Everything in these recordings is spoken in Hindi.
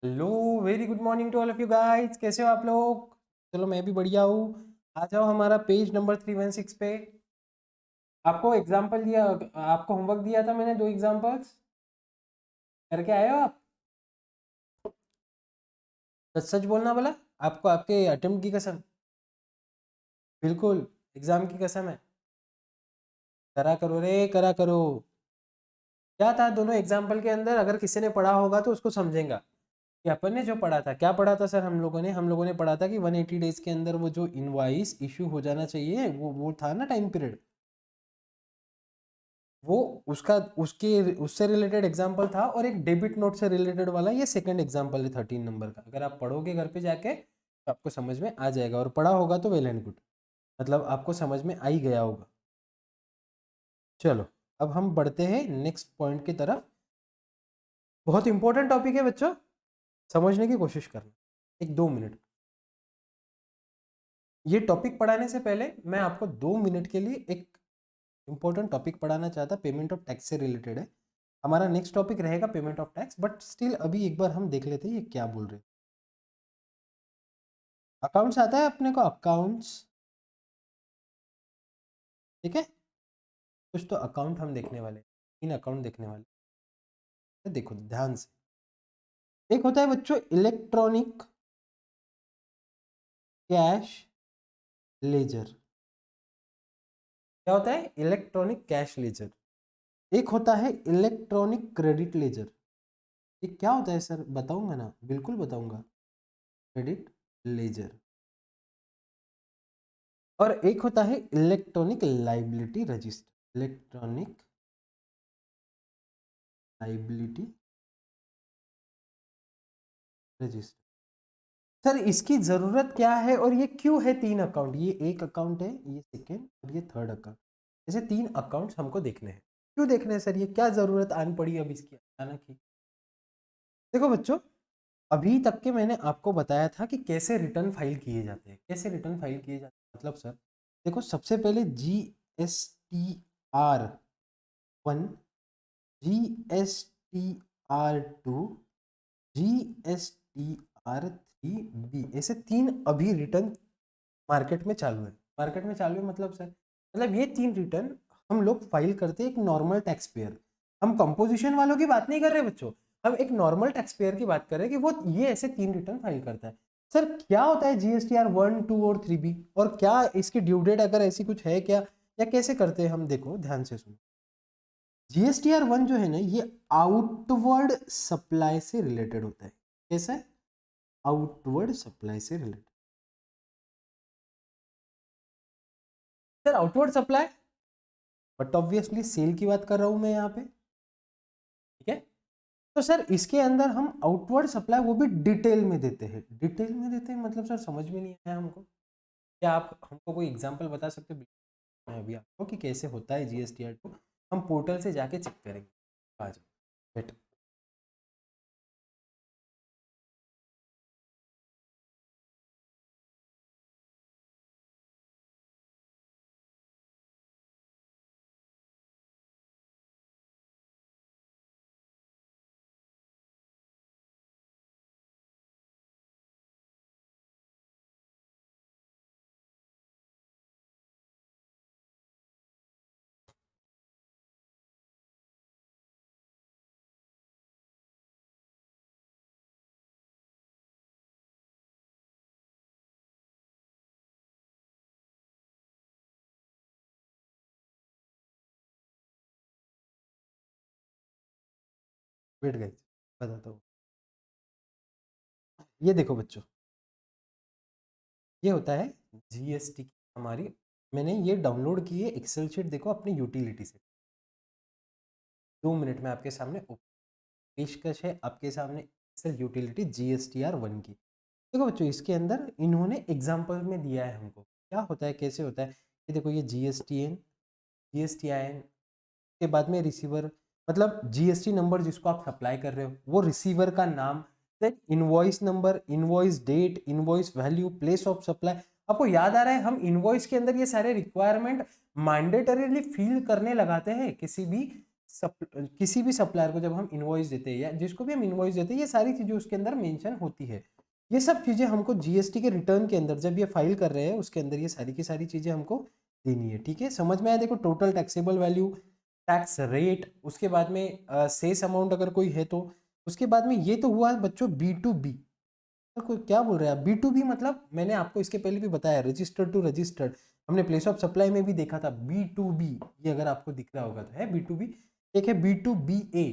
Hello, very good morning to all of you guys. कैसे हो आप लोग? चलो, मैं भी बढ़िया हूँ। आ जाओ हमारा पेज नंबर 316 पे। आपको एग्जाम्पल दिया, आपको होमवर्क दिया था मैंने, 2 एग्जाम्पल्स करके आए हो आप? सच सच बोलना बोला आपको, आपके अटेम्प्ट की कसम। बिल्कुल, एग्जाम की कसम है। करा करो रे, करा करो। क्या था दोनों एग्जाम्पल के अंदर? अगर किसी ने पढ़ा होगा तो उसको समझेगा कि अपन ने जो पढ़ा था, क्या पढ़ा था सर हम लोगों ने पढ़ा था कि 180 डेज के अंदर वो जो इनवॉइस इशू हो जाना चाहिए, वो था ना टाइम पीरियड। वो उसका उसके उससे रिलेटेड एग्जाम्पल था, और एक डेबिट नोट से रिलेटेड वाला ये सेकंड एग्जाम्पल है 13 नंबर का। अगर आप पढ़ोगे घर पे जाके तो आपको समझ में आ जाएगा, और पढ़ा होगा तो वेल एंड गुड, मतलब आपको समझ में आ ही गया होगा। चलो, अब हम बढ़ते हैं नेक्स्ट पॉइंट की तरफ। बहुत इंपॉर्टेंट टॉपिक है बच्चों, समझने की कोशिश करना। 1-2 मिनट। ये टॉपिक पढ़ाने से पहले मैं आपको 2 मिनट के लिए एक इंपॉर्टेंट टॉपिक पढ़ाना चाहता। पेमेंट ऑफ टैक्स से रिलेटेड है। हमारा नेक्स्ट टॉपिक रहेगा payment of tax, but still अभी एक बार हम देख लेते हैं ये क्या बोल रहे हैं। अकाउंट्स आता है अपने को, अकाउंट्स। ठीक है, कुछ तो अकाउंट हम देखने वाले, 3 अकाउंट देखने वाले। देखो ध्यान से। एक होता है बच्चों इलेक्ट्रॉनिक कैश लेजर। क्या होता है? Electronic cash laser. एक होता है इलेक्ट्रॉनिक क्रेडिट लेजर। ये क्या होता है सर? बताऊंगा ना, बिल्कुल बताऊंगा। Credit ledger. और एक होता है electronic liability register. Electronic liability register. Sir इसकी जरूरत क्या है और ये क्यों है 3 अकाउंट? ये एक अकाउंट है, ये सेकेंड और ये थर्ड अकाउंट। ऐसे 3 अकाउंट्स हमको देखने हैं। क्यों देखने हैं सर? ये क्या जरूरत आन पड़ी अब इसकी अचानक ही? देखो बच्चों, अभी तक के मैंने आपको बताया था कि कैसे रिटर्न फाइल किए जाते हैं। कैसे रिटर्न फाइल किए जाते हैं मतलब सर, देखो सबसे पहले GSTR 1, GSTR 2, GSTR 3B, ऐसे 3 अभी रिटर्न मार्केट में चालू है। मार्केट में चालू है मतलब सर, मतलब ये 3 रिटर्न हम लोग फाइल करते हैं। एक नॉर्मल टैक्स पेयर, हम कंपोजिशन वालों की बात नहीं कर रहे बच्चों, हम एक नॉर्मल टैक्स पेयर की बात कर रहे हैं कि वो ये ऐसे 3 रिटर्न फाइल करता है। सर क्या होता है GSTR 1, 2 और 3B, और क्या इसकी ड्यू डेट अगर ऐसी कुछ है क्या, या कैसे करते हैं हम? देखो ध्यान से सुनो। GSTR 1 जो है ना, ये आउटवर्ड सप्लाई से रिलेटेड होता है। कैसे? आउटवर्ड सप्लाई से related. Sir outward supply, but obviously sale की बात कर रहा हूं मैं यहाँ पे। ठीक है, तो सर इसके अंदर हम आउटवर्ड सप्लाई वो भी डिटेल में देते हैं। डिटेल में देते हैं मतलब सर समझ में नहीं आया हमको। क्या आप हमको कोई एग्जांपल बता सकते हो? मैं अभी आपको कि कैसे होता है GSTR 2, हम पोर्टल से जाके चेक करेंगे। आ जाओ बेट। वेट गई, बताता हूँ। ये देखो बच्चों, ये होता है GST की हमारी, मैंने ये डाउनलोड की है एक्सेल शीट। देखो अपनी यूटिलिटी से, 2 मिनट में आपके सामने पेशकश है आपके सामने एक्सेल यूटिलिटी GSTR 1 की। देखो बच्चों, इसके अंदर इन्होंने एग्जाम्पल में दिया है हमको क्या होता है, कैसे होता है। ये देखो, ये GSTN के बाद में रिसीवर, मतलब GST नंबर जिसको आप सप्लाई कर रहे हो, वो रिसीवर का नाम, then invoice number, invoice date, invoice value, place of supply. आपको याद आ रहा है, हम इनवॉइस के अंदर ये सारे रिक्वायरमेंट मैंडेटरीली फिल करने लगाते हैं किसी भी किसी भी सप्लायर को जब हम इनवॉइस देते हैं या जिसको भी हम इनवॉइस देते हैं, ये सारी चीजें उसके अंदर मेंशन होती है। ये सब चीजें हमको जीएसटी के रिटर्न के अंदर जब ये फाइल कर रहे हैं उसके अंदर ये सारी की सारी चीजें हमको देनी है। ठीक है, समझ में आया? देखो, total taxable value, tax rate, उसके बाद में सेस अमाउंट अगर कोई है तो, उसके बाद में ये तो हुआ बच्चों B2B। तो कोई क्या बोल रहा है B2B मतलब, मैंने आपको इसके पहले भी बताया, रजिस्टर्ड टू रजिस्टर्ड। हमने प्लेस ऑफ सप्लाई में भी देखा था B2B, ये अगर आपको दिख रहा होगा तो है B2B। एक है B2BA,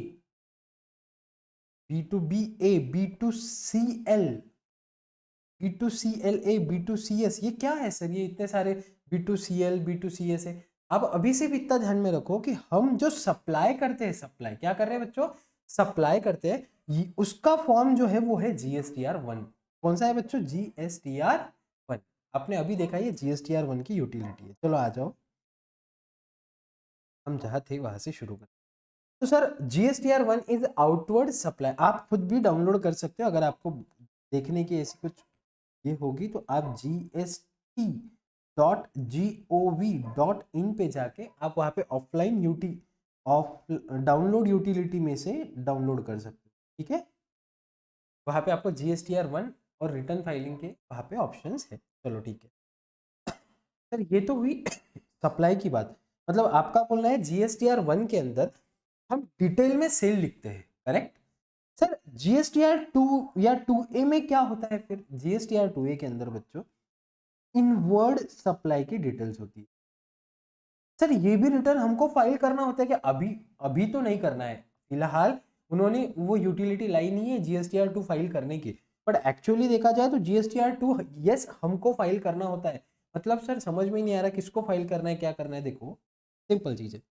B2BA, B2CL, B2CLA, B2CS, ये क्या है सर? ये इतने सारे B2CL, B2CS है। अब अभी सिर्फ इतना ध्यान में रखो कि हम जो सप्लाई करते हैं, सप्लाई क्या कर रहे हैं बच्चों? सप्लाई करते हैं, उसका फॉर्म जो है वो है GSTR1। कौन सा है बच्चों? GSTR1। आपने अभी देखा ये GSTR1 की यूटिलिटी है। चलो आ जाओ, हम जहां थे वहां से शुरू करें। तो sir GSTR1 is outward supply. आप खुद भी डाउनलोड कर सकते हो, अगर आपको देखने की ऐसी कुछ ये होगी तो आप gst.gov.in पे जाके आप वहां पे ऑफलाइन डाउनलोड यूटिलिटी में से डाउनलोड कर सकते हो। ठीक है, वहां पे आपको GSTR1 और रिटर्न फाइलिंग के वहां पे ऑप्शंस है। चलो ठीक है सर, ये तो हुई सप्लाई की बात। मतलब आपका बोलना है GSTR1 के अंदर हम डिटेल में सेल लिखते हैं, करेक्ट? सर GSTR2 या 2A में क्या होता है फिर? GSTR2A के अंदर बच्चों इनवर्ड सप्लाई की डिटेल्स होती है। सर ये भी रिटर्न हमको फाइल करना होता है कि अभी तो नहीं करना है, फिलहाल उन्होंने वो यूटिलिटी लाई नहीं है GSTR2 फाइल करने की, बट एक्चुअली देखा जाए तो GSTR2 यस हमको फाइल करना होता है। मतलब सर समझ में ही नहीं आ रहा किसको फाइल करना है, क्या करना है। देखो सिंपल चीज है,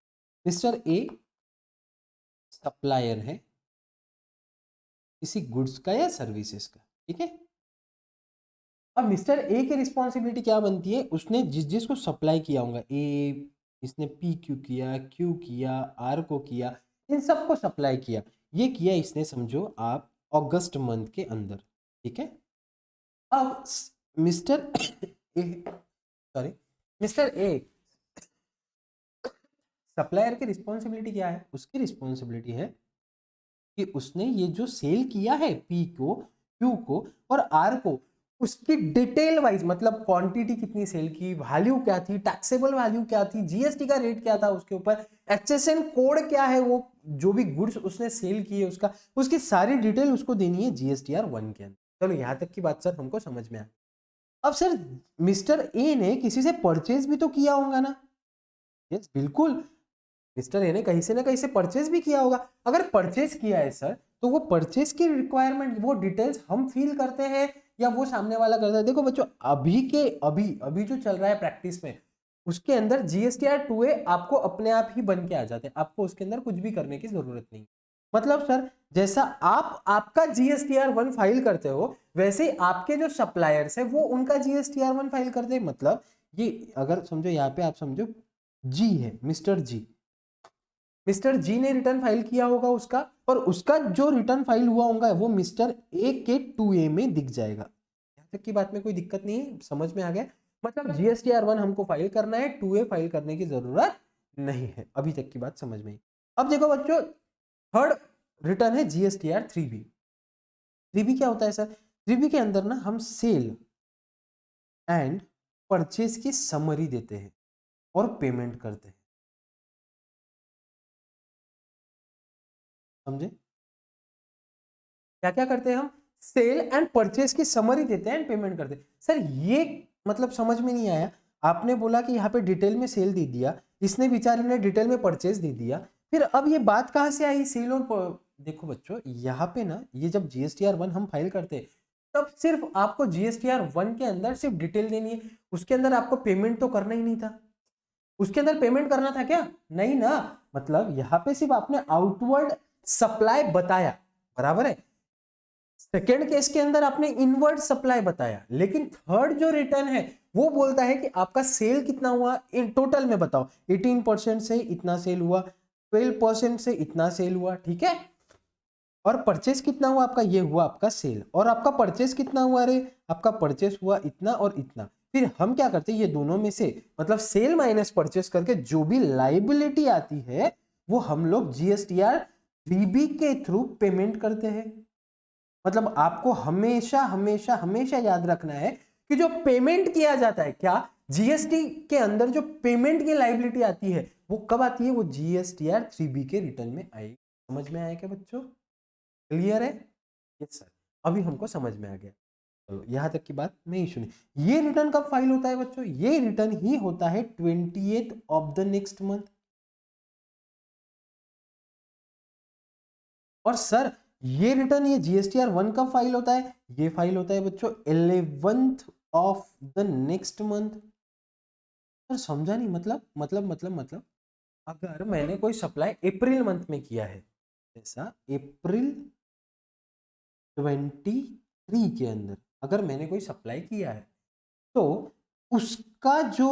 मिस्टर ए सप्लायर है किसी गुड्स का या सर्विसेज का, ठीक है? अब मिस्टर ए की रिस्पॉन्सिबिलिटी क्या बनती है? उसने जिसको सप्लाई किया होगा, ए, इसने पी क्यू किया, क्यू किया, आर को किया, इन सबको सप्लाई किया। ये किया इसने समझो आप अगस्त मंथ के अंदर, ठीक है? अब mister A, sorry, mister A supplier की रिस्पॉन्सिबिलिटी क्या है? उसकी रिस्पॉन्सिबिलिटी है कि उसने ये जो सेल किया है पी को, क्यू को और आर को, उसकी डिटेल वाइज, मतलब क्वांटिटी कितनी सेल की, वैल्यू क्या थी, टैक्सेबल वैल्यू क्या थी, जीएसटी का रेट क्या था उसके ऊपर, HSN कोड क्या है, वो जो भी गुड्स उसने सेल की है उसका, उसकी सारी डिटेल उसको देनी है GSTR1 के अंदर। चलो यहां तक की बात सर हमको समझ में आ। अब सर मिस्टर ए ने किसी से परचेज भी तो किया होगा ना? यस बिल्कुल, मिस्टर ए ने कहीं से ना कहीं से परचेज भी किया होगा। अगर परचेज किया है सर, तो वो परचेज की रिक्वायरमेंट, वो डिटेल्स हम फिल करते हैं या वो सामने वाला करता है? देखो बच्चों, अभी जो चल रहा है प्रैक्टिस में, उसके अंदर GSTR2A आपको अपने आप ही बन के आ जाते हैं, आपको उसके अंदर कुछ भी करने की जरूरत नहीं। मतलब सर जैसा आप आपका GSTR1 फाइल करते हो, वैसे ही आपके जो सप्लायर्स है वो उनका GSTR1 फाइल करते हैं। मतलब ये अगर समझो, यहाँ पे आप समझो जी है, मिस्टर जी ने रिटर्न फाइल किया होगा उसका, और उसका जो रिटर्न फाइल हुआ होगा वो मिस्टर ए के 2A में दिख जाएगा। यहाँ तक की बात में कोई दिक्कत नहीं है, समझ में आ गया? मतलब GSTR1 हमको फाइल करना है, 2A फाइल करने की जरूरत नहीं है। अभी तक की बात समझ में आई? अब देखो बच्चों, थर्ड रिटर्न है GSTR3B। 3B क्या होता है सर? 3B के अंदर ना हम सेल एंड परचेज की समरी देते हैं और पेमेंट करते हैं। समझे? क्या क्या करते हैं हम? सेल एंड परचेज की समरी देते हैं एंड पेमेंट करते हैं। सर ये मतलब समझ में नहीं आया। आपने बोला कि यहाँ पे डिटेल में सेल दे दिया, इसने बेचारे ने डिटेल में परचेज दे दिया, फिर अब ये बात कहाँ से आई सेल और देखो बच्चों, यहाँ पे ना ये जब GSTR1 हम फाइल करते हैं, तब सिर्फ आपको GSTR1 के अंदर सिर्फ डिटेल देनी है, उसके अंदर आपको पेमेंट तो करना ही नहीं था। उसके अंदर पेमेंट करना था क्या? नहीं ना। मतलब यहाँ पे सिर्फ आपने आउटवर्ड सप्लाई बताया, बराबर है। सेकेंड केस के अंदर आपने इनवर्ड सप्लाई बताया, लेकिन थर्ड जो रिटर्न है वो बोलता है कि आपका सेल कितना हुआ, इन टोटल में बताओ। 18% से इतना सेल हुआ, 12% से इतना सेल हुआ, ठीक है? और परचेस कितना हुआ आपका, ये हुआ आपका सेल। और आपका परचेस कितना हुआ रे? आपका परचेस हुआ इतना और इतना। फिर हम क्या करते हैं, ये दोनों में से मतलब सेल माइनस परचेस करके जो भी लाइबिलिटी आती है वो हम लोग GSTR 3B के थ्रू पेमेंट करते हैं। मतलब आपको हमेशा हमेशा हमेशा याद रखना है कि जो पेमेंट किया जाता है, क्या जीएसटी के अंदर जो पेमेंट की लायबिलिटी आती है वो कब आती है? वो GSTR 3B के रिटर्न में आएगी। समझ में आया क्या बच्चों? क्लियर है? यस सर, अभी हमको समझ में आ गया। चलो यहां तक की बात नहीं सुनी। ये रिटर्न कब फाइल होता है बच्चों? ये रिटर्न ही होता है 20th of the next month. और सर ये रिटर्न, ये GSTR 1 कब फाइल होता है? ये फाइल होता है बच्चों 11th of the next month. Sir समझा नहीं, मतलब अगर मैंने कोई सप्लाई अप्रैल मंथ में किया है, जैसा अप्रैल 23 के अंदर अगर मैंने कोई सप्लाई किया है, तो उसका जो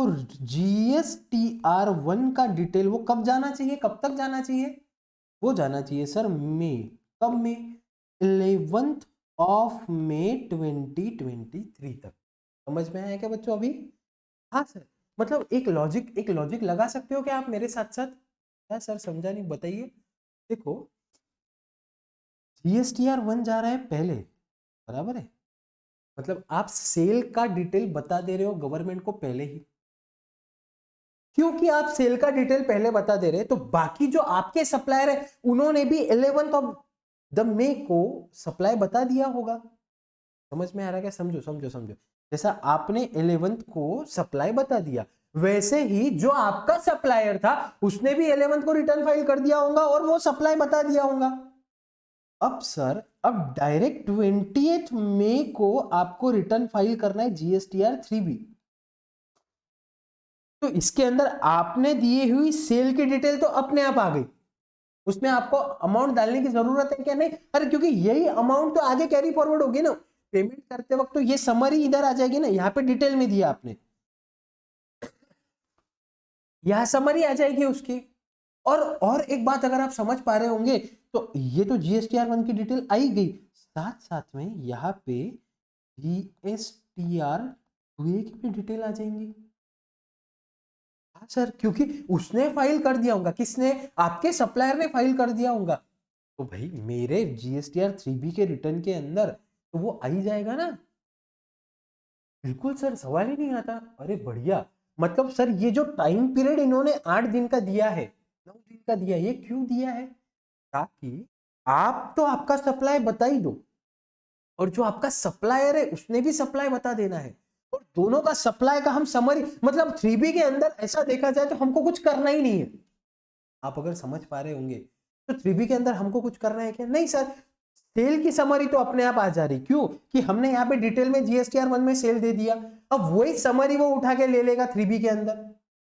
GSTR 1 का डिटेल वो कब जाना चाहिए, कब तक जाना चाहिए? वो जाना चाहिए सर मई। कब में? 11th ऑफ मई 2023 तक। समझ में आया क्या बच्चों अभी? हाँ सर, मतलब एक लॉजिक लगा सकते हो क्या आप मेरे साथ साथ? क्या सर समझा नहीं, बताइए। देखो GSTR 1 जा रहा है पहले, बराबर है, मतलब आप सेल का डिटेल बता दे रहे हो गवर्नमेंट को पहले ही। क्योंकि आप सेल का डिटेल पहले बता दे रहे हैं, तो बाकी जो आपके सप्लायर है उन्होंने भी 11th ऑफ द मई को सप्लाई बता दिया होगा। समझ में आ रहा है क्या? समझो समझो समझो। जैसा आपने 11th को सप्लाई बता दिया, वैसे ही जो आपका सप्लायर था उसने भी 11th को रिटर्न फाइल कर दिया होगा और वो सप्लाई बता दिया होगा। अब सर, अब डायरेक्ट 20th मई को आपको रिटर्न फाइल करना है GSTR 3B। तो इसके अंदर आपने दी हुई सेल की डिटेल तो अपने आप आ गई, उसमें आपको अमाउंट डालने की जरूरत है क्या? नहीं। अरे क्योंकि यही अमाउंट तो आगे कैरी फॉरवर्ड होगी ना पेमेंट करते वक्त, तो ये समरी इधर आ जाएगी ना, यहाँ पे डिटेल में दिया आपने, यह समरी आ जाएगी उसकी। और एक बात अगर आप समझ पा रहे होंगे, तो ये तो GSTR 1 की डिटेल आई गई, साथ साथ में यहाँ पे GSTR 2A की भी डिटेल आ जाएंगी। हाँ सर, क्योंकि उसने फाइल कर दिया होगा, किसने? आपके सप्लायर ने फाइल कर दिया होगा, तो भाई मेरे GSTR 3B के रिटर्न के अंदर तो वो आ ही जाएगा ना। बिल्कुल सर, सवाल ही नहीं आता। अरे बढ़िया, मतलब सर ये जो टाइम पीरियड इन्होंने 8 दिन का दिया है, 9 दिन का दिया है, ये क्यों दिया है? ताकि आप तो आपका सप्लाई बता ही दो, और जो आपका सप्लायर है उसने भी सप्लाई बता देना है, और दोनों का सप्लाई का हम समरी, मतलब 3B के अंदर ऐसा देखा जाए तो हमको कुछ करना ही नहीं है। आप अगर समझ पा रहे होंगे तो 3B के अंदर हमको कुछ करना है क्या? नहीं सर, सेल की समरी तो अपने आप आ जा रही। क्यों? कि हमने यहाँ पे डिटेल में GSTR 1 में सेल दे दिया, अब वही समरी वो उठा के ले लेगा 3B के अंदर।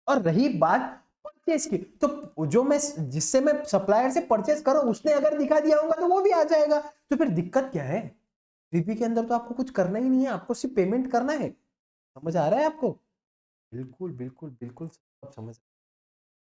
और रही बात परचेज की, तो जो मैं जिससे मैं सप्लायर से परचेज करूं उसने अगर दिखा दिया होगा तो वो भी आ जाएगा। तो फिर दिक्कत क्या है? 3B के अंदर तो आपको कुछ करना ही नहीं है, आपको सिर्फ पेमेंट करना है। समझ आ रहा है आपको? बिल्कुल बिल्कुल बिल्कुल सब समझ।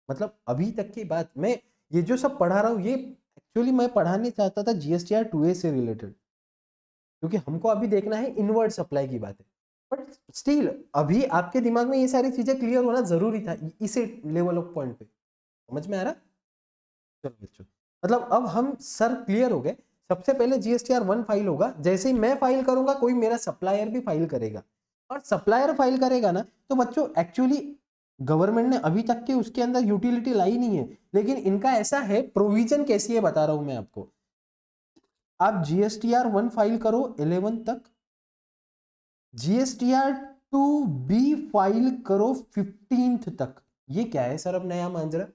मतलब अभी तक की बात, मैं ये जो सब पढ़ा रहा हूँ ये एक्चुअली मैं पढ़ाने चाहता था GSTR 2A से रिलेटेड, क्योंकि हमको अभी देखना है इनवर्ड सप्लाई की बात है। बट स्टिल अभी आपके दिमाग में ये सारी चीजें क्लियर होना जरूरी था इसे लेवल ऑफ पॉइंट पे। समझ में आ रहा? चलो बच्चों, मतलब अब हम सर क्लियर हो गए। सबसे पहले GSTR 1 फाइल होगा, जैसे ही मैं फाइल करूंगा कोई मेरा सप्लायर भी फाइल करेगा, और सप्लायर फाइल करेगा ना, तो बच्चों एक्चुअली गवर्नमेंट ने अभी तक के उसके अंदर यूटिलिटी लाई नहीं है, लेकिन इनका ऐसा है प्रोविजन, कैसी है बता रहा हूं मैं आपको। आप GSTR 1 फाइल करो 11 तक, GSTR 2B फाइल करो 15th तक। ये क्या है सर अब नया मांजरा?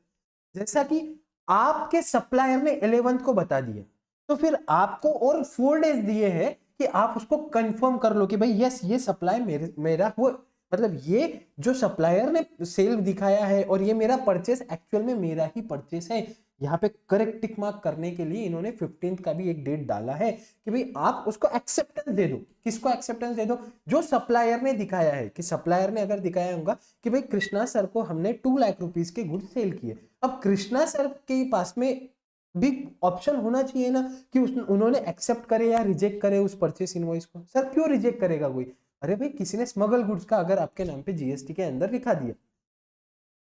जैसा कि आपके सप्लायर ने 11th को बता दिया, तो फिर आपको और 4 डेज दिए हैं कि आप उसको कंफर्म कर लो कि भाई यस ये सप्लाई मेरा वो, मतलब ये जो सप्लायर ने सेल दिखाया है और ये मेरा परचेस एक्चुअल में मेरा ही परचेस है। यहाँ पे करेक्ट टिक मार्क करने के लिए इन्होंने 15th का भी एक डेट डाला है कि भाई आप उसको एक्सेप्टेंस दे दो। किसको एक्सेप्टेंस दे दो? जो सप्लायर ने दिखाया है, कि सप्लायर ने अगर दिखाया होगा कि भाई कृष्णा सर को हमने 2 लाख रुपीस के गुड्स सेल किए, अब कृष्णा सर के पास में भी ऑप्शन होना चाहिए ना कि उन्होंने एक्सेप्ट करे या रिजेक्ट करे उस परचेस इनवॉइस को। सर क्यों रिजेक्ट करेगा कोई? अरे भाई किसी ने स्मगल गुड्स का अगर आपके नाम पे GST के अंदर लिखा दिया,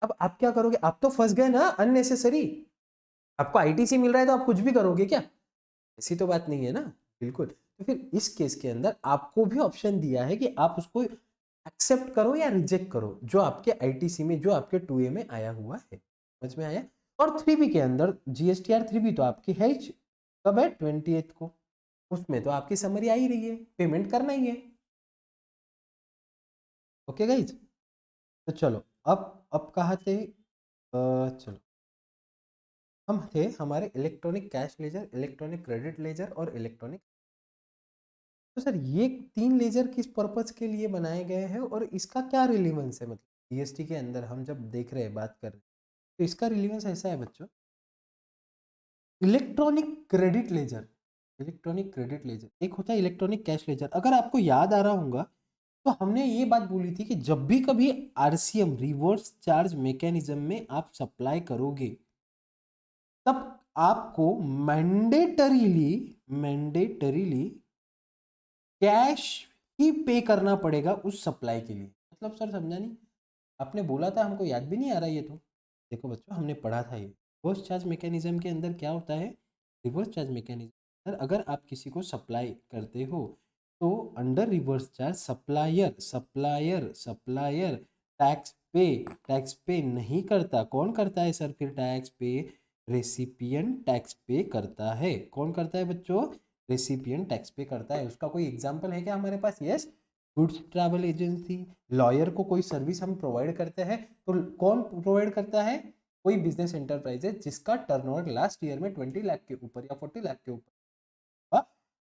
अब आप क्या करोगे? आप तो फंस गए ना अननेसेसरी। आपको आईटीसी मिल रहा है तो आप कुछ भी करोगे क्या? ऐसी तो बात नहीं है ना, बिल्कुल। तो फिर इस केस के अंदर आपको भी ऑप्शन दिया है कि आप उसको एक्सेप्ट करो या रिजेक्ट करो, जो आपके आईटीसी में, जो आपके 2A में आया हुआ है। समझ में आया? और 3B के अंदर जीएसटीआर 3B तो आपकी है ही, कब है? 28 को। उसमें तो आपकी समरी आ ही रही है, पेमेंट करना ही है। ओके गाइज, तो चलो अब कहाँ थे? चलो, हम थे हमारे electronic cash laser, electronic credit ledger और इलेक्ट्रॉनिक। तो सर ये 3 लेजर किस पर्पज के लिए बनाए गए हैं और इसका क्या रिलीवेंस है? मतलब जीएसटी के अंदर हम जब देख रहे हैं, बात कर रहे हैं, तो इसका रिलीवेंस ऐसा है बच्चों। Electronic credit laser, electronic credit laser एक होता है इलेक्ट्रॉनिक कैश लेजर। अगर आपको याद आ रहा होगा तो हमने ये बात बोली थी कि जब भी कभी आरसीएम, रिवर्स चार्ज मैकेनिज्म में आप सप्लाई करोगे, तब आपको मैंडेटरीली मैंडेटरीली कैश ही पे करना पड़ेगा उस सप्लाई के लिए। मतलब सर समझा नहीं, आपने बोला था, हमको याद भी नहीं आ रहा ये तो। देखो बच्चों, हमने पढ़ा था ये रिवर्स चार्ज मैकेनिज्म के अंदर क्या होता है। रिवर्स चार्ज मैकेनिज्म सर, अगर आप किसी को सप्लाई करते हो तो under reverse charge supplier supplier supplier tax पे नहीं करता। कौन करता है सर फिर टैक्स पे? रेसिपिएंट टैक्स पे करता है। कौन करता है बच्चों? रेसिपिएंट टैक्स पे करता है। उसका कोई एग्जांपल है क्या हमारे पास? Yes, goods travel agency. Lawyer को कोई सर्विस हम प्रोवाइड करते हैं तो कौन प्रोवाइड करता है? कोई बिजनेस एंटरप्राइज है जिसका टर्नओवर लास्ट ईयर में 20 लाख के ऊपर या 40 लाख के ऊपर,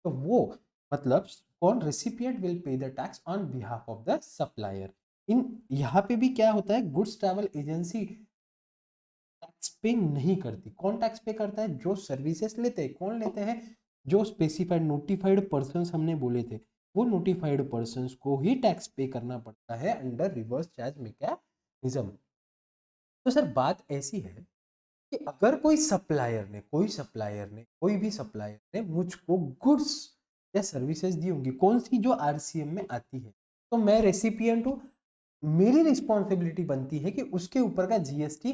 तो वो मतलब कौन? Recipient will pay the tax on behalf of the supplier. इन यहाँ पे भी क्या होता है, गुड्स ट्रैवल एजेंसी टैक्स पे नहीं करती। कौन टैक्स पे करता है? जो सर्विसेज लेते हैं। कौन लेते हैं? जो स्पेसिफाइड नोटिफाइड पर्सन हमने बोले थे, वो नोटिफाइड पर्सन को ही टैक्स पे करना पड़ता है अंडर रिवर्स चार्ज मैकेनिज्म। तो सर बात ऐसी है कि अगर कोई भी सप्लायर ने मुझको गुड्स या सर्विसेज दी होंगी, कौन सी? जो आरसीएम में आती है, तो मैं रेसिपिएंट हूं, मेरी रिस्पॉन्सिबिलिटी बनती है कि उसके ऊपर का जीएसटी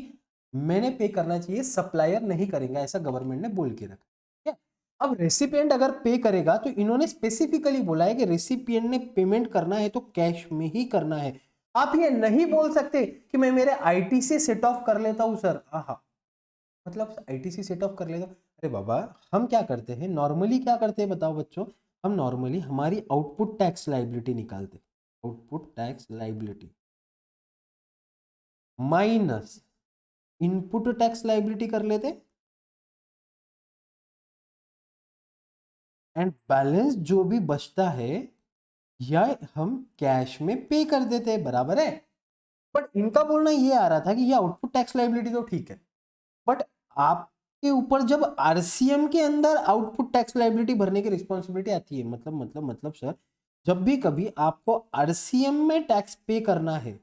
मैंने पे करना चाहिए, सप्लायर नहीं करेगा, ऐसा गवर्नमेंट ने बोल के रखा है। अब रेसिपिएंट अगर पे करेगा तो इन्होंने स्पेसिफिकली बोला है कि रेसिपिएंट ने पेमेंट करना है तो कैश में ही करना है। आप ये नहीं बोल सकते कि मैं मेरे आईटीसी सेट ऑफ कर लेता हूं सर। आहा, मतलब आईटीसी सेट ऑफ कर लेता। अरे बाबा, हम क्या करते हैं नॉर्मली, क्या करते हैं बताओ बच्चों? हम नॉर्मली हमारी आउटपुट टैक्स लाइबिलिटी निकालते, output tax liability minus input tax liability कर लेते, एंड बैलेंस जो भी बचता है या हम कैश में पे कर देते हैं, बराबर है। बट इनका बोलना ये आ रहा था कि ये आउटपुट टैक्स लाइबिलिटी तो ठीक है, बट आपके ऊपर जब आरसीएम के अंदर आउटपुट टैक्स लाइबिलिटी भरने की रिस्पॉन्सिबिलिटी आती है, मतलब सर, जब भी कभी आपको आरसीएम में टैक्स पे करना है,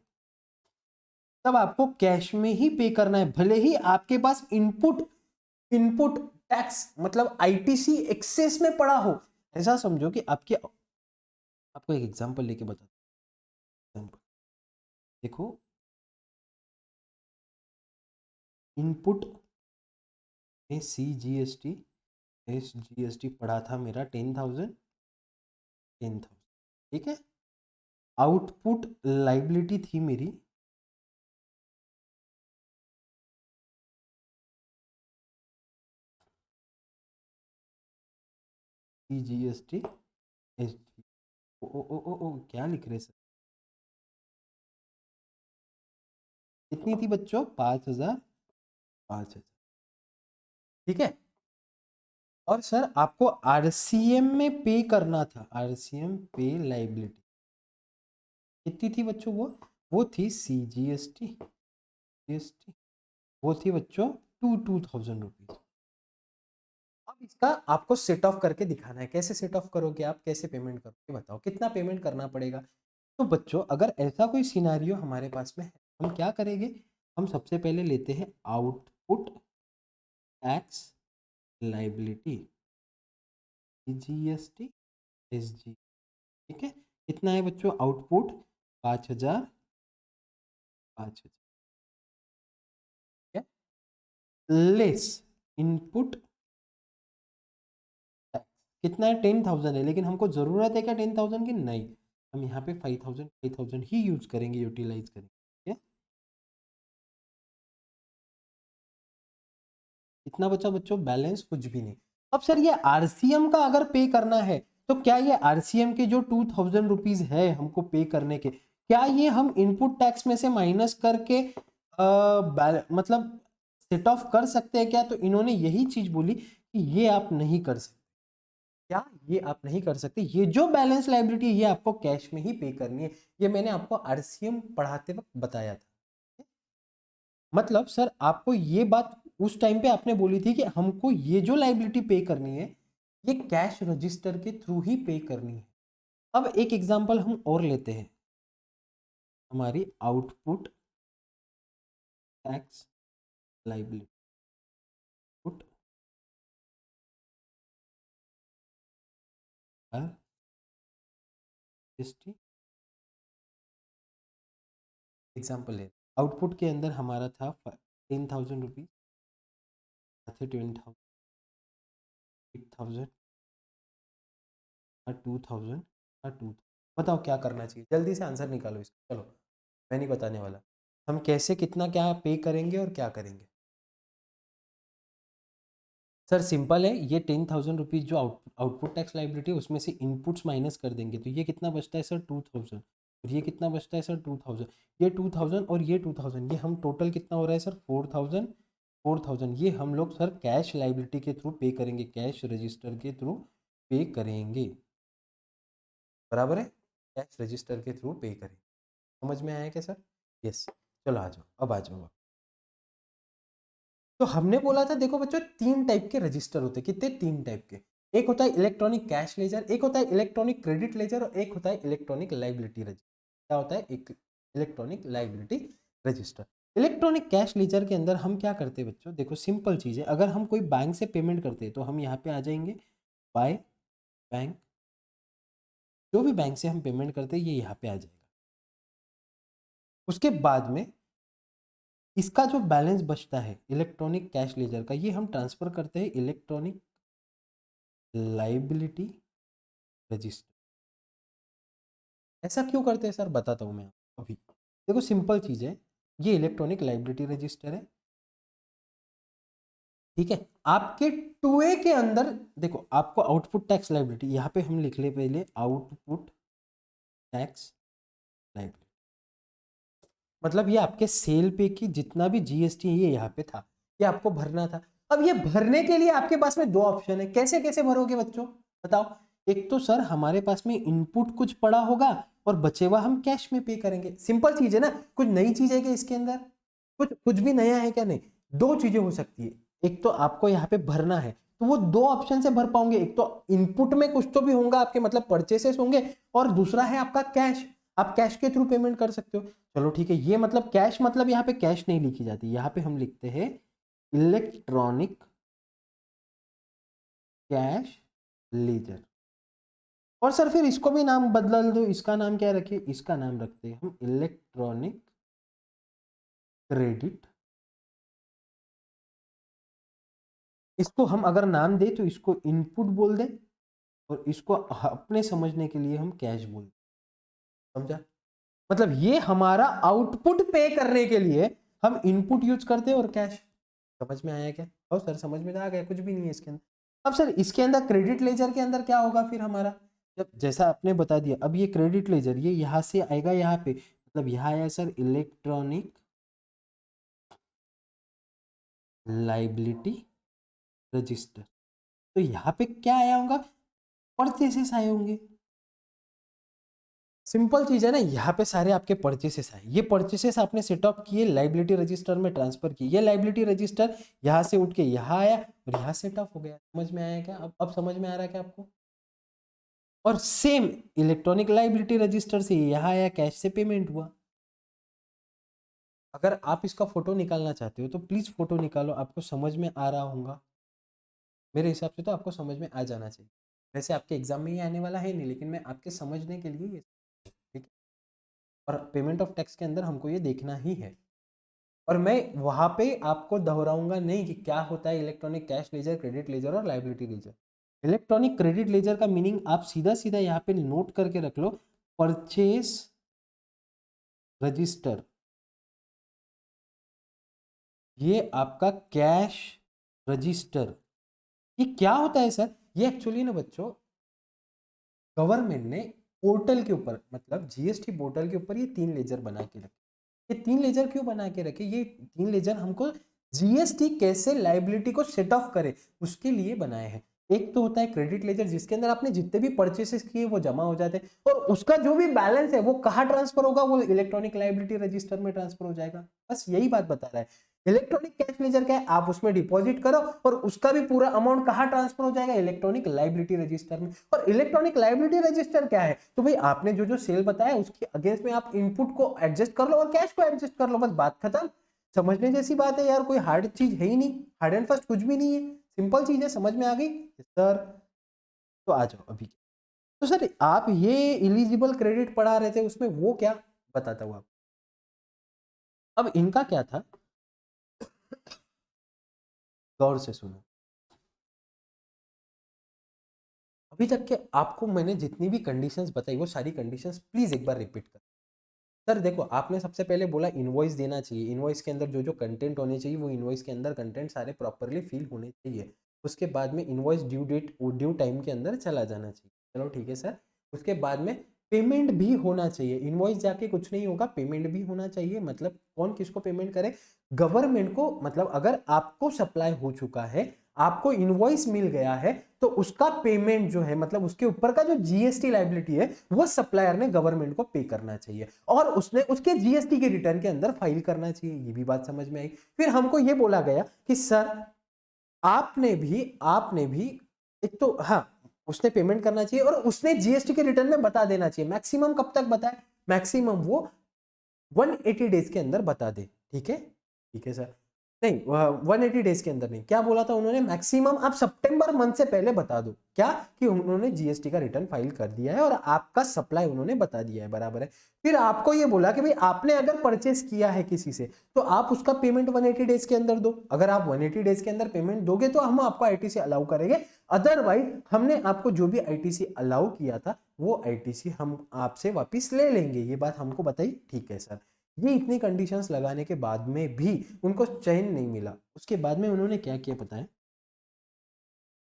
तब आपको कैश में ही पे करना है, भले ही आपके पास इनपुट इनपुट टैक्स मतलब आईटीसी एक्सेस में पड़ा हो। ऐसा समझो कि आपको एक एग्जांपल लेके बता, देखो, इनपुट में एस जी एस टी पड़ा था मेरा 10,000, ठीक है। आउटपुट लाइबिलिटी थी मेरी जीएसटी एस जी। ओ क्या लिख रहे सर? कितनी थी बच्चों? 5,000, 5,000, ठीक है। और सर आपको आरसीएम में पे करना था, आरसीएम पे लाइबिलिटी कितनी थी बच्चों? वो थी सीजीएसटी जीएसटी, वो थी बच्चों 2,000 रुपीज। अब इसका आपको सेट ऑफ करके दिखाना है। कैसे सेट ऑफ करोगे आप, कैसे पेमेंट करोगे बताओ, कितना पेमेंट करना पड़ेगा? तो बच्चों अगर ऐसा कोई सिनारियो हमारे पास में है, हम क्या करेंगे? हम सबसे पहले लेते हैं output tax liability GST SG, ठीक है। कितना है बच्चों आउटपुट? 5,000, 5,000, ठीक है, लेस इनपुट कितना है 10,000 है, लेकिन हमको जरूरत है क्या 10,000 की? नहीं, हम यहाँ पे 5,000 ही यूज करेंगे, यूटिलाइज करेंगे। ठीक है, इतना बचा बच्चों बैलेंस कुछ भी नहीं। अब सर ये आरसीएम का अगर पे करना है तो क्या ये आरसीएम के जो 2,000 रुपीज है हमको पे करने के, क्या ये हम इनपुट टैक्स में से माइनस करके मतलब सेट ऑफ कर सकते हैं क्या? तो इन्होंने यही चीज बोली कि ये आप नहीं कर सकते। क्या ये आप नहीं कर सकते? ये जो बैलेंस लायबिलिटी ये आपको कैश में ही पे करनी है। ये मैंने आपको आरसीएम पढ़ाते वक्त बताया था। मतलब सर आपको ये बात उस टाइम पे आपने बोली थी कि हमको ये जो लायबिलिटी पे करनी है ये कैश रजिस्टर के थ्रू ही पे करनी है। अब एक एग्जांपल हम और लेते हैं, हमारी output tax liability, put example है, आउटपुट के अंदर हमारा था 10,000 रुपीज, 10,000, 8,000, 2,000, 2,000। बताओ क्या करना चाहिए, जल्दी से आंसर निकालो इसका। चलो मैं नहीं बताने वाला, हम कैसे कितना क्या पे करेंगे और क्या करेंगे। सर सिंपल है, ये 10,000 रुपीज जो आउटपुट टैक्स लाइबिलिटी है उसमें से इनपुट्स माइनस कर देंगे तो ये कितना बचता है सर 2,000, और ये कितना बचता है सर 2,000, ये 2,000 और ये 2,000, ये हम टोटल कितना हो रहा है सर 4,000, 4,000 ये हम लोग सर कैश लाइबिलिटी के थ्रू पे करेंगे, कैश रजिस्टर के थ्रू पे करेंगे, बराबर है, कैश रजिस्टर के थ्रू पे करेंगे। समझ में आया क्या सर? यस। चलो आ जाओ, अब आ जाओ। तो हमने बोला था देखो बच्चों तीन टाइप के रजिस्टर होते हैं, कितने? तीन टाइप के। एक होता है इलेक्ट्रॉनिक कैश लेजर, एक होता है इलेक्ट्रॉनिक क्रेडिट लेजर, और एक होता है इलेक्ट्रॉनिक लाइबिलिटी रजिस्टर। क्या होता है? एक electronic liability register. Electronic cash laser के अंदर हम क्या करते हैं बच्चों, देखो सिंपल चीज है, अगर हम कोई बैंक से पेमेंट करते हैं तो हम यहाँ पे आ जाएंगे बाय बैंक, जो भी बैंक से हम पेमेंट करते हैं ये यहाँ पे आ जाएगा। उसके बाद में इसका जो बैलेंस बचता है इलेक्ट्रॉनिक कैश लेजर का, ये हम ट्रांसफर करते हैं इलेक्ट्रॉनिक लाइबिलिटी रजिस्टर। ऐसा क्यों करते हैं सर, बताता हूं मैं आपको अभी। देखो सिंपल चीज है, ये इलेक्ट्रॉनिक लाइबिलिटी रजिस्टर है, ठीक है। आपके टूए के अंदर देखो आपको आउटपुट टैक्स लाइबिलिटी, यहां पे हम लिख ले पहले आउटपुट टैक्स लाइबिलिटी, मतलब ये आपके सेल पे की जितना भी जीएसटी है ये यहाँ पे था, ये आपको भरना था। अब ये भरने के लिए आपके पास में दो ऑप्शन है, कैसे कैसे भरोगे बच्चों बताओ। एक तो सर हमारे पास में इनपुट कुछ पड़ा होगा और बचे हुआ हम कैश में पे करेंगे, सिंपल चीज है ना, कुछ नई चीज है क्या इसके अंदर? कुछ कुछ भी नया है क्या? नहीं। दो चीजें हो सकती है, एक तो आपको यहाँ पे भरना है तो वो दो ऑप्शन से भर पाओगे, एक तो इनपुट में कुछ तो भी होगा आपके, मतलब परचेसेस होंगे, और दूसरा है आपका कैश, आप कैश के थ्रू पेमेंट कर सकते हो। चलो ठीक है, ये मतलब कैश, मतलब यहाँ पे कैश नहीं लिखी जाती, यहाँ पे हम लिखते हैं इलेक्ट्रॉनिक कैश लेजर। और सर फिर इसको भी नाम बदल दो, इसका नाम क्या रखिए, इसका नाम रखते हैं हम इलेक्ट्रॉनिक क्रेडिट। इसको हम अगर नाम दें तो इसको इनपुट बोल दें और इसको अपने समझने के लिए हम कैश बोल दें, समझा? मतलब ये हमारा आउटपुट पे करने के लिए हम इनपुट यूज करते हैं और कैश। समझ में आया क्या? और सर समझ में आ गया, कुछ भी नहीं है इसके अंदर। अब सर इसके अंदर क्रेडिट लेजर के अंदर क्या होगा फिर हमारा, जब जैसा आपने बता दिया, अब ये क्रेडिट लेजर ये यहां से आएगा यहाँ पे, मतलब यहाँ आया सर इलेक्ट्रॉनिक लाइबिलिटी रजिस्टर, तो यहाँ पे क्या आया होगा, परचेसेस आए होंगे। सिंपल चीज है ना, यहाँ पे सारे आपके परचेसेस आए, ये परचेसेस आपने सेट अप किए लाइबिलिटी रजिस्टर में ट्रांसफर किए, ये लाइबिलिटी रजिस्टर यहाँ से उठ के यहाँ आया और यहाँ सेट अप हो गया। समझ में आया क्या? अब समझ में आ रहा है क्या आपको? और सेम इलेक्ट्रॉनिक लाइबिलिटी रजिस्टर से यहाँ आया, कैश से पेमेंट हुआ। अगर आप इसका फोटो निकालना चाहते हो तो प्लीज फोटो निकालो, आपको समझ में आ रहा होगा, मेरे हिसाब से तो आपको समझ में आ जाना चाहिए। वैसे आपके एग्जाम में ये आने वाला है नहीं, लेकिन मैं आपके समझने के लिए ये, ठीक है। और पेमेंट ऑफ टैक्स के अंदर हमको ये देखना ही है। और मैं वहां पे आपको दोहराऊंगा नहीं कि क्या होता है electronic cash ledger, credit ledger और liability ledger. Electronic credit ledger का मीनिंग आप सीधा सीधा यहाँ पे नोट करके रख लो, परचेस रजिस्टर। ये आपका कैश रजिस्टर। ये क्या होता है सर? ये एक्चुअली ना बच्चों, गवर्नमेंट ने पोर्टल के ऊपर, मतलब जीएसटी पोर्टल के ऊपर ये 3 लेजर बना के रखे। ये 3 लेजर क्यों बना के रखे? ये 3 लेजर हमको जीएसटी कैसे लाइबिलिटी को सेट ऑफ करे उसके लिए बनाए हैं। एक तो होता है क्रेडिट लेजर, जिसके अंदर आपने जितने भी परचेसेस किए वो जमा हो जाते हैं, और उसका जो भी बैलेंस है वो कहाँ ट्रांसफर होगा? वो इलेक्ट्रॉनिक लाइबिलिटी रजिस्टर में ट्रांसफर हो जाएगा। बस यही बात बता रहा है। इलेक्ट्रॉनिक कैश लेजर क्या है? आप उसमें डिपॉजिट करो और उसका भी पूरा अमाउंट कहाँ ट्रांसफर हो जाएगा? इलेक्ट्रॉनिक लाइबिलिटी रजिस्टर में। और इलेक्ट्रॉनिक लाइबिलिटी रजिस्टर क्या है? तो भाई आपने जो जो सेल बताया उसके अगेंस्ट में आप इनपुट को एडजस्ट कर लो और कैश को एडजस्ट कर लो, बस बात खत्म। समझने जैसी बात है यार, कोई हार्ड चीज है ही नहीं, हार्ड एंड फास्ट कुछ भी नहीं है, सिंपल चीज है। समझ में आ गई सर? तो आ जाओ अभी। तो सर आप ये इलिजिबल क्रेडिट पढ़ा रहे थे, उसमें वो क्या बताता हूँ आप। अब इनका क्या था, गौर से सुनो। अभी तक के आपको मैंने जितनी भी कंडीशंस बताई वो सारी कंडीशंस प्लीज एक बार रिपीट कर। सर देखो, आपने सबसे पहले बोला इनवॉइस देना चाहिए, इनवॉइस के अंदर जो जो कंटेंट होने चाहिए वो इनवॉइस के अंदर कंटेंट सारे प्रॉपरली फिल होने चाहिए। उसके बाद में invoice due date due time के अंदर चला जाना चाहिए। चलो ठीक है सर। उसके बाद में पेमेंट भी होना चाहिए। इनवॉइस जाके कुछ नहीं होगा, पेमेंट भी होना चाहिए। मतलब कौन किसको पेमेंट करे? गवर्नमेंट को। मतलब अगर आपको सप्लाई हो चुका है, आपको इनवॉइस मिल गया है, तो उसका पेमेंट जो है, मतलब उसके ऊपर का जो जीएसटी लाइबिलिटी है वो सप्लायर ने गवर्नमेंट को पे करना चाहिए, और उसने उसके जीएसटी के रिटर्न के अंदर फाइल करना चाहिए। ये भी बात समझ में आई। फिर हमको ये बोला गया कि सर आपने भी एक तो हाँ, उसने पेमेंट करना चाहिए और उसने जीएसटी के रिटर्न में बता देना चाहिए। मैक्सिमम कब तक बताए? मैक्सिमम वो 180 डेज के अंदर बता दे। ठीक है? ठीक है सर। नहीं, 180 डेज के अंदर नहीं, क्या बोला था उन्होंने? मैक्सिमम आप सितंबर मंथ से पहले बता दो। क्या? कि उन्होंने जीएसटी का रिटर्न फाइल कर दिया है और आपका सप्लाई उन्होंने बता दिया है, बराबर है। फिर आपको ये बोला कि भाई आपने अगर परचेस किया है किसी से, तो आप उसका पेमेंट 180 डेज के अंदर दो। अगर आप 180 डेज के अंदर पेमेंट दोगे तो हम आपको आईटीसी अलाउ करेंगे। अदरवाइज हमने आपको जो भी आईटीसी अलाउ किया था वो आईटीसी हम आपसे वापिस ले लेंगे। ये बात हमको बताई। ठीक है सर। ये इतनी कंडीशंस लगाने के बाद में भी उनको चैन नहीं मिला। उसके बाद में उन्होंने क्या किया पता है?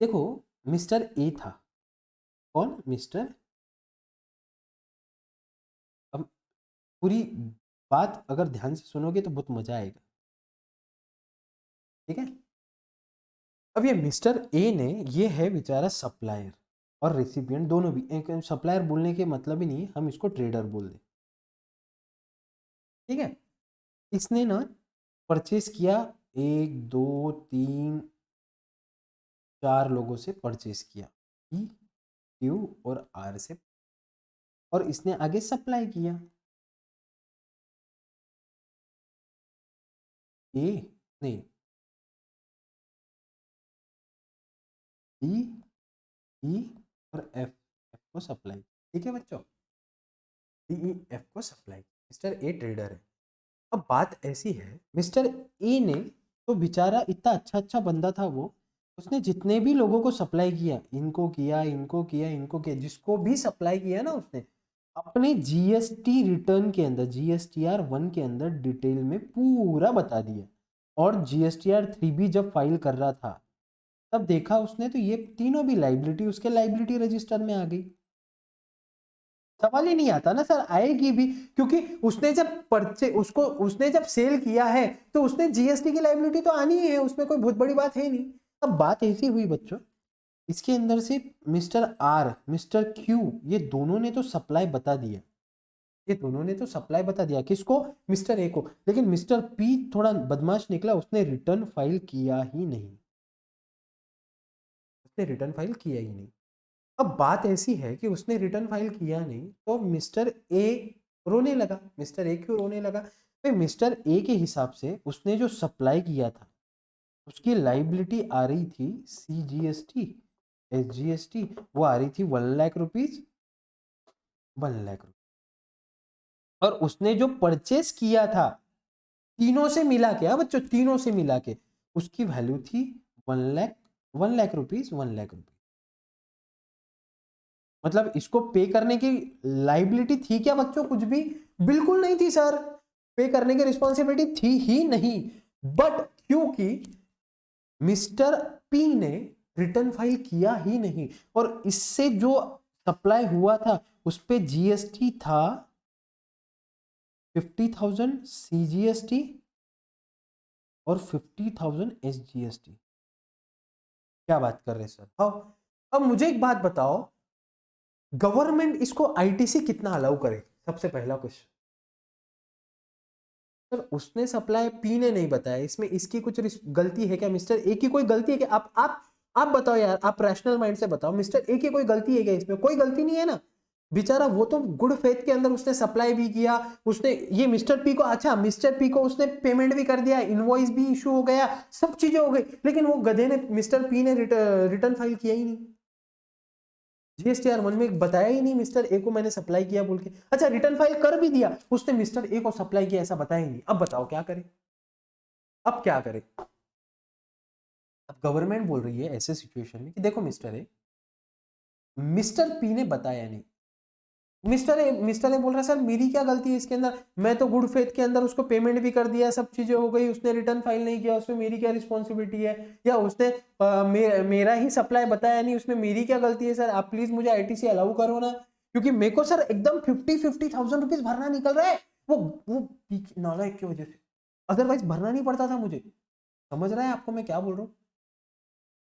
देखो, मिस्टर ए था। कौन? मिस्टर। अब पूरी बात अगर ध्यान से सुनोगे तो बहुत मजा आएगा। ठीक है? अब ये मिस्टर ए ने, ये है बेचारा सप्लायर और रेसिपिएंट दोनों भी। एक सप्लायर बोलने के मतलब ही नहीं है, हम इसको ट्रेडर बोल दे। ठीक है? इसने ना परचेस किया, 1 2 3 4 लोगों से परचेस किया, ई क्यू और आर से, और इसने आगे सप्लाई किया। ए नहीं, डी ई और एफ, एफ को सप्लाई। ठीक है बच्चों? डी ई एफ को सप्लाई। मिस्टर ए ट्रेडर है। अब बात ऐसी है, मिस्टर ए ने तो बेचारा इतना अच्छा अच्छा बंदा था वो, उसने जितने भी लोगों को सप्लाई किया, इनको किया, इनको किया, इनको किया, जिसको भी सप्लाई किया ना उसने अपने जीएसटी रिटर्न के अंदर, जीएसटीआर 1 के अंदर डिटेल में पूरा बता दिया। और जीएसटीआर 3 भी जब फाइल कर रहा था तब देखा उसने तो ये तीनों भी लाइबिलिटी उसके लाइबिलिटी रजिस्टर में आ गई। सवाल ही नहीं आता ना सर, आएगी भी, क्योंकि उसने जब परचे उसको उसने जब सेल किया है तो उसने जीएसटी की लाइबिलिटी तो आनी ही है, उसमें कोई बहुत बड़ी बात है नहीं। अब बात ऐसी हुई बच्चों, इसके अंदर से मिस्टर आर, मिस्टर क्यू, ये दोनों ने तो सप्लाई बता दिया। ये दोनों ने तो सप्लाई बता दिया किसको? मिस्टर ए को। लेकिन मिस्टर पी थोड़ा बदमाश निकला, उसने रिटर्न फाइल किया ही नहीं। उसने रिटर्न फाइल किया ही नहीं। अब बात ऐसी है कि उसने रिटर्न फाइल किया नहीं तो मिस्टर ए रोने लगा। मिस्टर ए क्यों रोने लगा? भाई मिस्टर ए के हिसाब से उसने जो सप्लाई किया था उसकी लाइबिलिटी आ रही थी सीजीएसटी, एसजीएसटी, वो आ रही थी 1 लाख रुपीज, 1 लाख रुपीज। और उसने जो परचेस किया था तीनों से मिला के, बच्चों तीनों से मिला के उसकी वैल्यू थी 1 लाख रुपीज, 1 लाख रुपीज। मतलब इसको पे करने की लाइबिलिटी थी क्या बच्चों? कुछ भी बिल्कुल नहीं थी सर, पे करने की रिस्पॉन्सिबिलिटी थी ही नहीं। बट क्योंकि मिस्टर पी ने रिटर्न फाइल किया ही नहीं और इससे जो सप्लाई हुआ था उस पे जीएसटी था 50,000 सीजीएसटी और 50,000 एसजीएसटी। क्या बात कर रहे हैं सर? अब मुझे एक बात बताओ, गवर्नमेंट इसको आईटीसी कितना अलाउ करे? सबसे पहला क्वेश्चन सर, उसने सप्लाई पी ने नहीं बताया, इसमें इसकी कुछ गलती है क्या? मिस्टर ए की कोई गलती है क्या? आप बताओ यार, आप रैशनल माइंड से बताओ, मिस्टर ए की कोई गलती है क्या? इसमें कोई गलती नहीं है ना, बेचारा वो तो गुड फेथ के अंदर उसने सप्लाई भी किया, उसने ये मिस्टर पी को, अच्छा मिस्टर पी को उसने पेमेंट भी कर दिया, इनवॉइस भी इशू हो गया, सब चीजें हो गई, लेकिन वो गधे ने, मिस्टर पी ने रिटर्न फाइल किया ही नहीं। जीएसटीआर 1 में बताया ही नहीं मिस्टर ए को मैंने सप्लाई किया बोल के। अच्छा रिटर्न फाइल कर भी दिया, उसने मिस्टर ए को सप्लाई किया ऐसा बताया ही नहीं। अब बताओ क्या करें? अब क्या करें? अब गवर्नमेंट बोल रही है ऐसे सिचुएशन में कि देखो मिस्टर ए, मिस्टर पी ने बताया नहीं, मिस्टर ए बोल रहा है सर मेरी क्या गलती है इसके अंदर, मैं तो गुड फेथ के अंदर उसको पेमेंट भी कर दिया, सब चीजें हो गई, उसने रिटर्न फाइल नहीं किया, उसमें मेरी क्या रिस्पॉन्सिबिलिटी है, या उसने मेरा ही सप्लाई बताया नहीं, उसमें मेरी क्या गलती है? सर आप प्लीज मुझे आईटीसी अलाउ करो ना, क्योंकि मेरे को सर एकदम 50,000 रुपीज भरना निकल रहा है, वो नालायक की वजह से, अदरवाइज भरना नहीं पड़ता था मुझे। समझ रहा है आपको मैं क्या बोल रहा हूँ?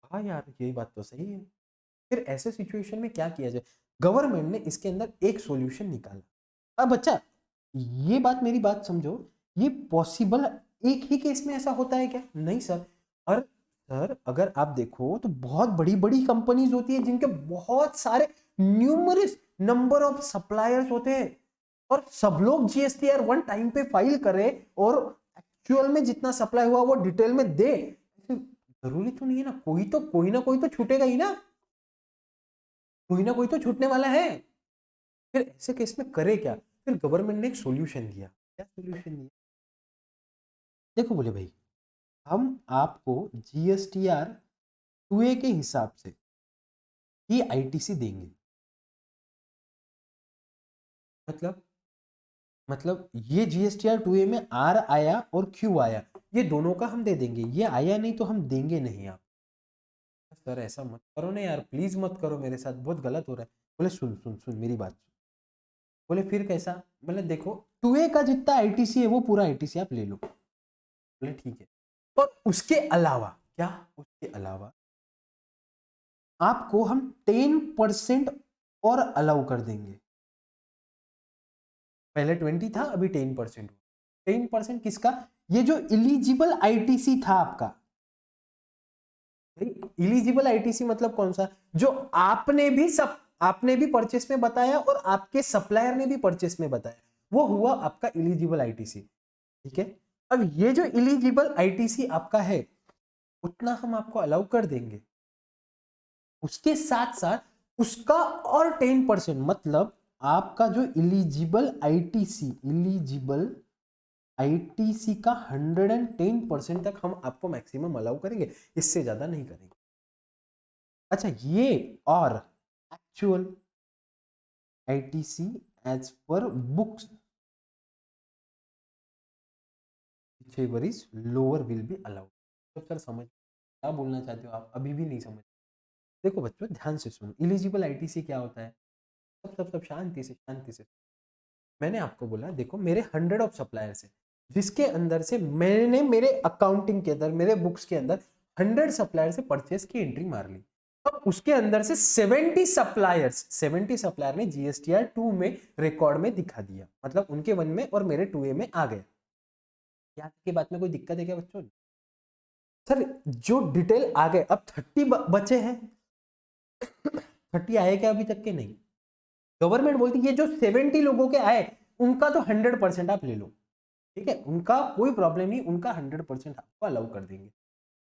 हाँ यार यही बात तो सही है। फिर ऐसे सिचुएशन में क्या किया जाए? गवर्नमेंट ने इसके अंदर एक सॉल्यूशन निकाला। अब बच्चा ये बात, मेरी बात समझो, ये पॉसिबल एक ही केस में ऐसा होता है क्या? नहीं सर। और सर अगर आप देखो तो बहुत बड़ी बड़ी कंपनीज होती है जिनके बहुत सारे न्यूमरस नंबर ऑफ सप्लायर्स होते हैं और सब लोग जीएसटीआर 1 टाइम पे फाइल करे और एक्चुअल में जितना सप्लाई हुआ वो डिटेल में दे। जरूरी तो नहीं है ना, कोई ना कोई तो छूटेगा ही ना, कोई ना कोई तो छूटने वाला है। फिर ऐसे केस में करे क्या? फिर गवर्नमेंट ने एक सॉल्यूशन दिया। क्या सॉल्यूशन दिया? देखो बोले भाई, हम आपको जीएसटीआर 2A के हिसाब से ही आईटीसी देंगे। मतलब ये जीएसटीआर 2A में आर आया और क्यू आया, ये दोनों का हम दे देंगे, ये आया नहीं तो हम देंगे नहीं। आप सर ऐसा मत करो ना यार, प्लीज मत करो मेरे साथ, बहुत गलत हो रहा है। बोले सुन सुन सुन मेरी बात। बोले फिर कैसा? मतलब देखो 2A का जितना आईटीसी है वो पूरा आईटीसी आप ले लो। बोले ठीक है, और उसके अलावा क्या? उसके अलावा आपको हम 10% और अलाउ कर देंगे। पहले 20 था, अभी 10%। 10% किसका? ये जो इलिजिबल आईटीसी था आपका, इलिजिबल आईटीसी मतलब कौन सा? जो आपने भी परचेस में बताया और आपके सप्लायर ने भी परचेस में बताया, वो हुआ आपका इलिजिबल आईटीसी। ठीक है, अब ये जो इलिजिबल आईटीसी आपका है उतना हम आपको अलाउ कर देंगे, उसके साथ साथ उसका और 10%, मतलब आपका जो इलिजिबल आईटीसी का 110% तक हम आपको मैक्सिमम अलाउ करेंगे, इससे ज्यादा नहीं करेंगे। अच्छा ये और actual ITC as per books lower will be allowed. तो सर समझ क्या बोलना चाहते हो आप? अभी भी नहीं समझ? देखो बच्चों ध्यान से सुनो, इलिजिबल आईटीसी क्या होता है? सब शांति से। मैंने आपको बोला देखो मेरे 100 ऑफ सप्लायर्स है, जिसके अंदर से मैंने मेरे अकाउंटिंग के अंदर, मेरे बुक्स के अंदर 100 सप्लायर से परचेस की एंट्री मार ली। अब उसके अंदर से 70 सप्लायर ने जीएसटीआर 2 में रिकॉर्ड में दिखा दिया, मतलब उनके 1 में और मेरे 2A में आ गया। क्या के बात में कोई दिक्कत है क्या बच्चों? सर जो डिटेल आ गए, अब 30 बचे हैं, 30 आए क्या अभी तक के? नहीं। गवर्नमेंट बोलती है ये जो 70 लोगों के आए उनका तो 100% आप ले लो, ठीक है, उनका कोई प्रॉब्लम नहीं, उनका 100% आपको अलाउ कर देंगे।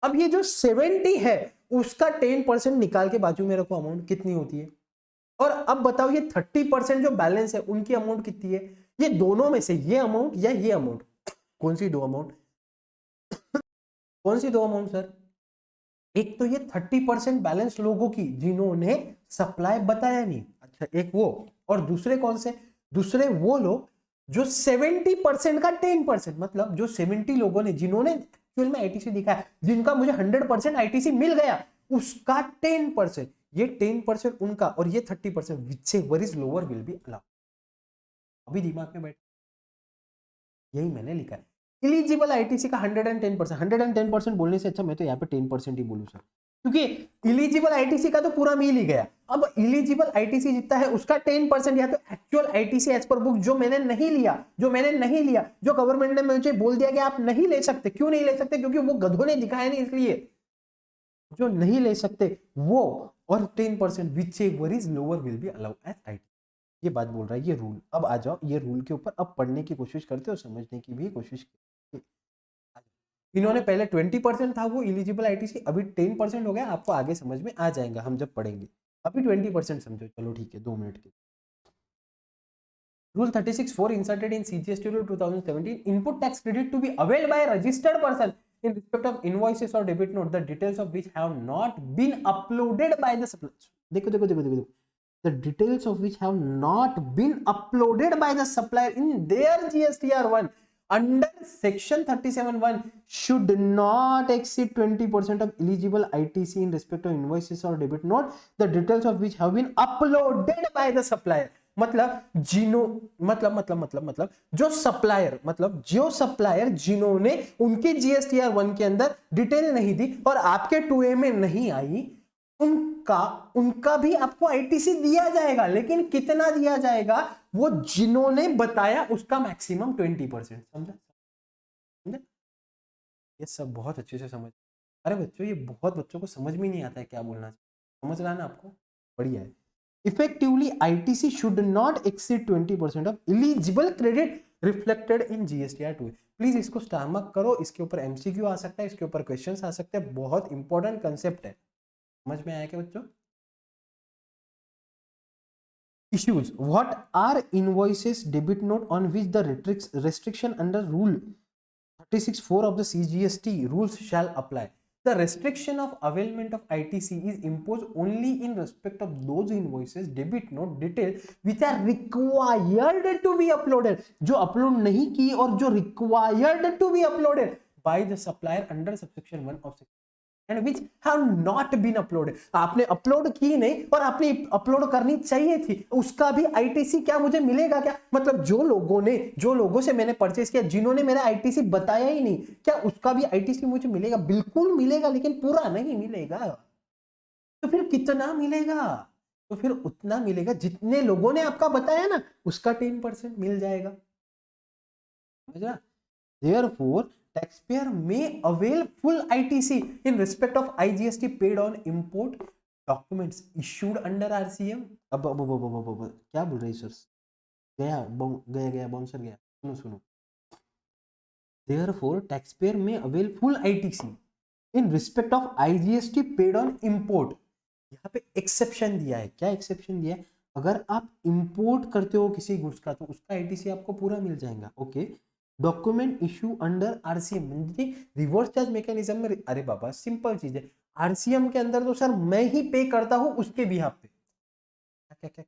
अब ये जो 70 है उसका 10% निकाल के बाजू में रखो, अमाउंट कितनी होती है? और अब बताओ ये 30% जो बैलेंस है उनकी अमाउंट कितनी है? ये दोनों में से ये अमाउंट या ये अमाउंट, कौन सी दो अमाउंट? कौन सी दो अमाउंट सर? एक तो ये 30% बैलेंस लोगों की जिन्होंने सप्लाई बताया नहीं, अच्छा एक वो, और दूसरे कौन से? दूसरे वो लोग जो 70% का 10%, मतलब जो 70 लोगों ने जिन्होंने एक्चुअल में आईटीसी दिखाया, जिनका मुझे 100% आईटीसी मिल गया, उसका 10%, ये 10% उनका, और ये 30% whichever is lower will be allowed। अभी दिमाग में बैठ, यही मैंने लिखा है। इलिजिबल आईटीसी का 110%, 110% बोलने से अच्छा मैं तो यहाँ पे 10% ही बोलूँ सर, क्योंकि इलिजिबल आईटीसी का तो पूरा मिल ही गया। अब इलिजिबल आईटीसी जितना है उसका 10% या तो actual ITC as per book जो मैंने नहीं लिया, जो गवर्नमेंट ने मुझे बोल दिया कि आप नहीं ले सकते। क्यों नहीं ले सकते? क्योंकि वो गधों ने दिखाया नहीं, इसलिए जो नहीं ले सकते वो, और 10% whichever is lower will be allowed as IT. ये बात बोल रहा है ये रूल। अब आ जाओ ये रूल के ऊपर, अब पढ़ने की कोशिश करते हो, समझने की भी कोशिश की। इन्होंने पहले 20% था वो इलिजिबल आईटीसी, अभी 10% हो गया, आपको आगे समझ में आ जाएगा हम जब पढ़ेंगे। अभी 20% समझो, चलो ठीक है 2 मिनट के। Rule 36(4) inserted in CGST Rule 2017, input tax credit to be availed by a registered person in respect of invoices or debit note, the details of which have not been uploaded by the supplier. देखो, the details of which have not been uploaded by the supplier in their GSTR1 under section 37(1) should not exceed 20% of eligible ITC in respect of invoices or debit note, the details of which have been uploaded by the supplier। मतलब जो सप्लायर जिन्होंने उनके GSTR1 के अंदर डिटेल नहीं दी और आपके 2A में नहीं आई, उनका भी आपको आईटीसी दिया जाएगा, लेकिन कितना दिया जाएगा? वो जिन्होंने बताया उसका मैक्सिमम 20%। समझा? ये सब बहुत अच्छे से समझ। अरे बच्चों, ये बहुत बच्चों को समझ में नहीं आता है क्या बोलना चाहिए, समझ रहा है ना आपको? बढ़िया है। Effectively, ITC should not exceed 20% of eligible credit reflected in GSTR2। Please इसको स्टार मार्क करो, इसके ऊपर एमसीक्यू आ सकता है, इसके ऊपर क्वेश्चंस आ सकते हैं, बहुत इंपॉर्टेंट कंसेप्ट है। समझ में आया क्या बच्चों? Issues: what are invoices, debit note on which the restriction under Rule 36(4) of the CGST rules shall apply? The restriction of availment of ITC is imposed only in respect of those invoices, debit note, detail which are required to be uploaded, जो upload नहीं की और जो required to be uploaded by the supplier under subsection 1 of section and which have not been uploaded। आपने अपलोड की नहीं और आपने अपलोड करनी चाहिए थी, उसका भी आईटीसी क्या मुझे मिलेगा क्या? मतलब जो लोगों से मैंने परचेस किया, जिन्होंने मेरा आईटीसी बताया ही नहीं, क्या उसका भी आईटीसी मुझे मिलेगा? बिल्कुल मिलेगा, लेकिन पूरा नहीं मिलेगा। तो फिर कितना मिलेगा? तो फिर उतना मिलेगा जितने लोगों ने आपका बताया ना, उसका 10% मिल जाएगा। समझा? Therefore, taxpayer may avail full ITC in respect of IGST paid on import documents issued under RCM। अब क्या बोल रही सर? गया बाउंसर गया। सुनो। Therefore, taxpayer may avail full ITC in respect of IGST paid on import। यहाँ पे एक्सेप्शन दिया है। क्या एक्सेप्शन दिया है? अगर आप इंपोर्ट करते हो किसी गुड्स का तो उसका आईटीसी आपको पूरा मिल जाएगा। Okay. Document issue under RCM, म्हणजे रिवर्स चार्ज मैकेनिज्म में। अरे बाबा सिंपल चीज है, आरसीएम के अंदर तो सर मैं ही पे करता हूं उसके बिहाफ पे। क्या?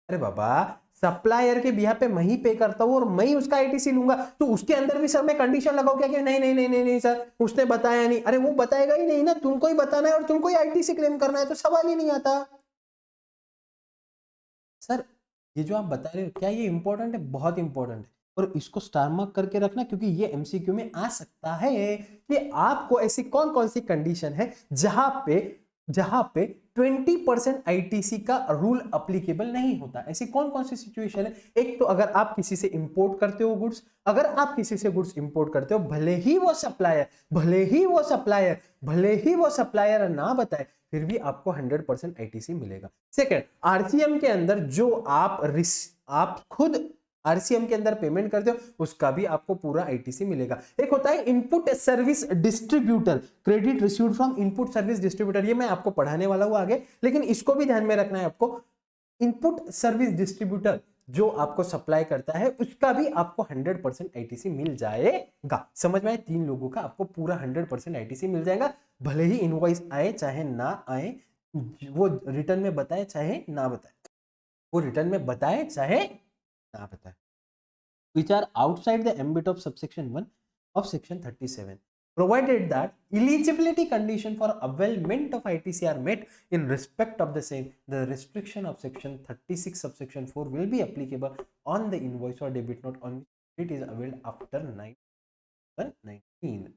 अरे बाबा, सप्लायर के बिहाफ पे मैं ही पे करता हूं और मैं ही उसका आईटीसी लूंगा, तो उसके अंदर भी सर मैं कंडीशन लगाऊं क्या कि नहीं सर उसने बताया नहीं? अरे वो बताएगा ही नहीं ना, तुमको ही बताना है और तुमको ही आईटीसी क्लेम करना है, तो सवाल ही नहीं आता। सर ये जो आप बता रहे हो क्या ये इंपॉर्टेंट है? बहुत इंपॉर्टेंट है, और इसको स्टार मार्क करके रखना, क्योंकि ये एमसीक्यू में आ सकता है कि आपको ऐसी कौन सी कंडीशन है जहां पे 20% आईटीसी का रूल अप्लीकेबल नहीं होता। ऐसी कौन सी सिचुएशन है? एक तो अगर आप किसी से इंपोर्ट करते हो गुड्स, इंपोर्ट करते हो, भले ही वो सप्लायर ना बताए, फिर भी आपको 100% आईटीसी मिलेगा। सेकंड, आरसीएम के अंदर जो आप खुद आरसीएम के अंदर पेमेंट करते हो उसका भी आपको पूरा आईटीसी मिलेगा। एक होता है input service distributor, credit received from input service distributor, ये मैं आपको पढ़ाने वाला हूं आगे, लेकिन इसको भी ध्यान में रखना है आपको। इनपुट सर्विस डिस्ट्रीब्यूटर जो आपको सप्लाई करता है उसका भी आपको 100% आईटीसी मिल जाएगा। समझ में आए? 3 लोगों का आपको पूरा 100% आईटीसी मिल जाएगा, भले ही इनवॉइस आए चाहे ना आए, वो रिटर्न में बताए चाहे ना बताए, वो रिटर्न में बताए चाहे ना बताए। Which are outside the ambit of subsection 1 of section 37, provided that eligibility condition for availment of ITC are met in respect of the same, the restriction of section 36 subsection 4 will be applicable on the invoice or debit note on which it is availed after 9/19.